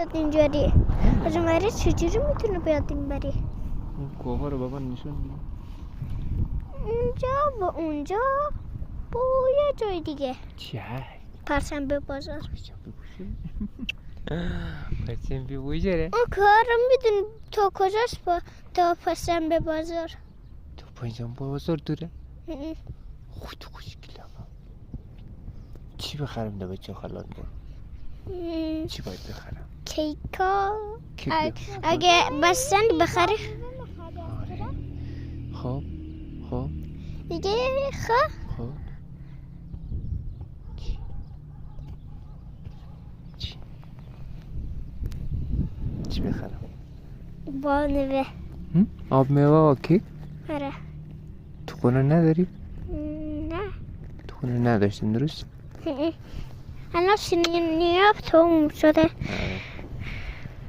بیاد اینجوری؟ از اونوری چجوری میتونه بیاد اینوری؟ اون کوه رو بابا نشون میده. اونجا و اونجا و یه جای دیگه. چه؟ پرشنبه بازار. پرشنبه بازاره؟ اون کار رو میدونی تو کجاست با تا پرشنبه بازار؟ تو پرشنبه بازار دوره؟ خود خوشگله. چی بخرم ده بچه خالان برو؟ چی باید بخرم؟ کیکا اگه بستن بخری. خب خب دیگه خب چی بخرم؟ با نوه. آب میوه و کیک؟ آره. تو خونه نداری؟ نه. تو خونه نداشتیم درست؟ الان سینیاب توم شده.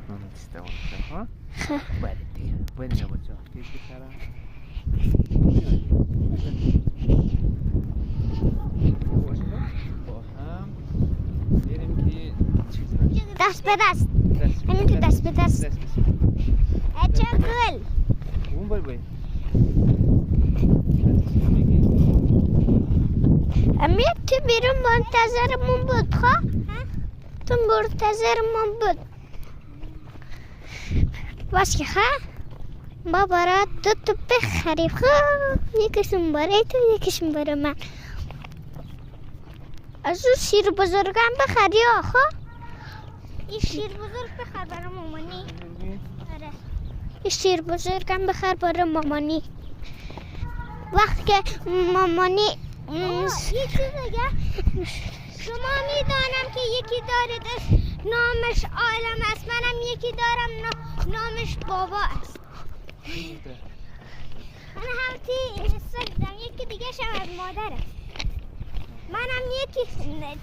من استوام ها؟ باید دیگه باید نباید کیک بخرم. دست به دست. همین تو دست به دست. اچه گل. اون باید امی تو بیرون منتظرمون بود خواه؟ تو منتظرمون بود. باش که خواه؟ ما برات دو تا بخریم خواه؟ یکیشون برای تو یکیشون برای من. از اون شیر بزرگم بخری آخه؟ این شیر بزرگ بخر برای مامانی. آره. این شیر بزرگم بخر برای مامانی. وقتی که مامانی یکی بگه شما میدانم که یکی داره نامش عالم است، منم یکی دارم نامش بابا است. من همتی سردم یکی دیگه شم از مادر است. منم یکی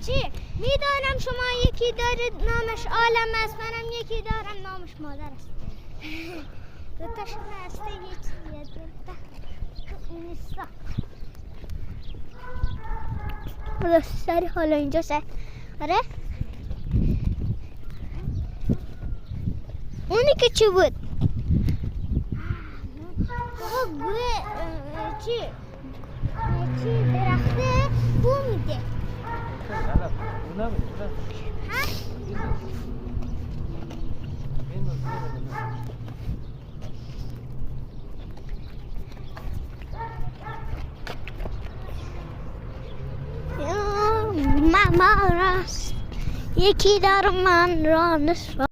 چی؟ میدانم شما یکی داره نامش عالم است، منم یکی دارم نامش مادر است. دوتاشون هسته یه چیزیه نیستا. بلا سری حالا اینجا سر. آره؟ اونی که چی بود؟ چی درخته بو میده. ماما راست یکی در من را نشد.